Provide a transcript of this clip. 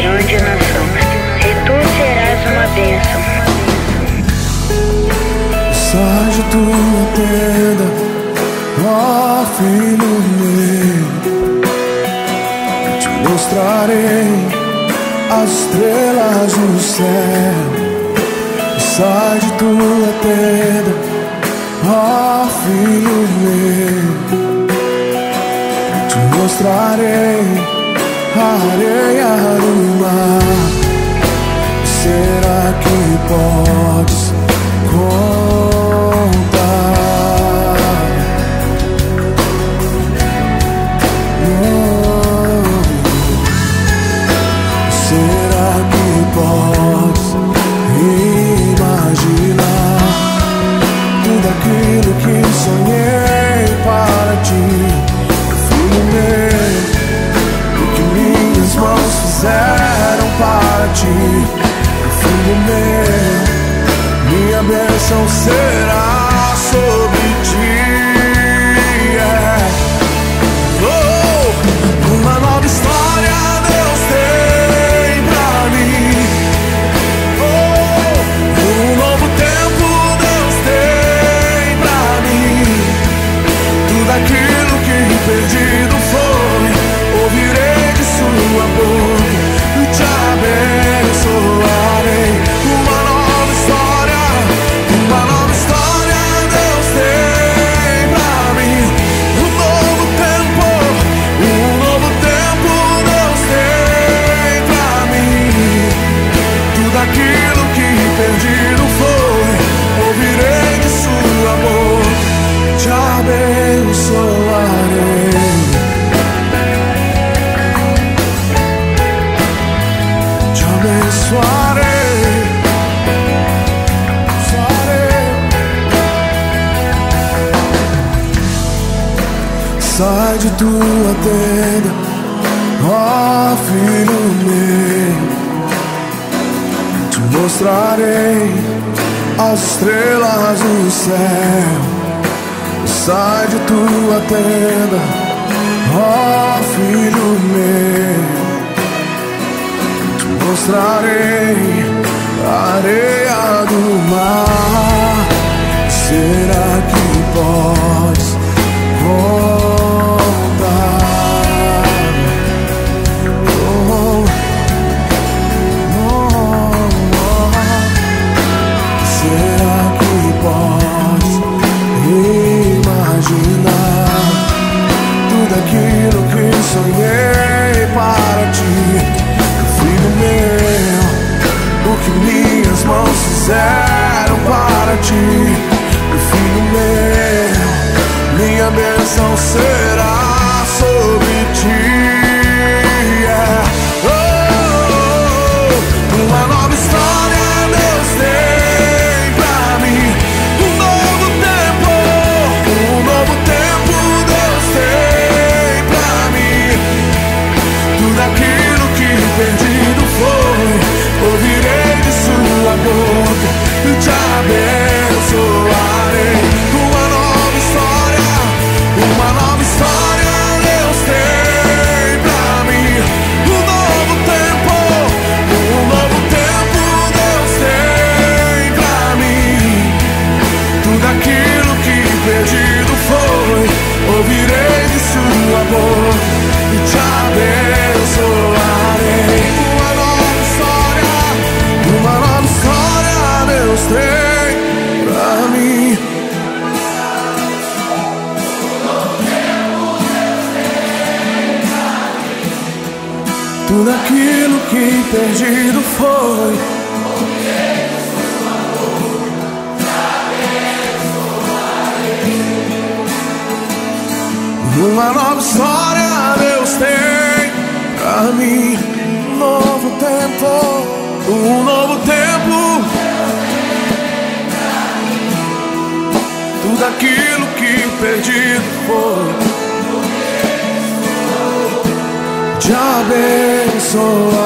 grande nação, e tu serás uma bênção. Sai de tua tenda, ó filho meu, eu te mostrarei as estrelas no céu. Sai de tua tenda, ó filho meu, eu te mostrarei a areia do mar. Será que podes contar? Será que podes imaginar tudo aquilo que sonhei para ti, filho meu? O que minhas mãos fizeram para ti, filho meu, minha bênção será sobre ti. Uma nova história Deus tem pra mim. Um novo tempo Deus tem pra mim. Tudo aquilo que perdido foi, ouvirei de sua boca e te abençoarei. Uma nova história Deus tem pra mim. Um novo tempo Deus tem pra mim. Tudo aquilo que perdido foi, ouvirei de sua boca, te abençoarei. Te abençoarei. Sai de tua tenda, ó filho meu, te mostrarei as estrelas no céu. Sai de tua tenda, ó filho meu, te mostrarei a areia do mar. Será que podes contar? Será que podes imaginar tudo aquilo que sonhei para ti, filho meu? O que minhas mãos fizeram para ti, filho meu, minha bênção será sobre ti. Uma nova história Deus tem pra mim. Um novo tempo Deus tem pra mim. Tudo aquilo que perdido foi, ouvirei de sua boca e te abençoarei. Uma nova história Deus tem pra mim. Um novo tempo Deus tem pra mim. Tudo aquilo que perdido foi, ouvirei de sua boca e te abençoarei. Uma nova história Deus tem pra mim. Tudo aquilo que perdido foi, uma nova história Deus tem pra mim. Um novo tempo, tudo aquilo que perdido foi, te abençoarei.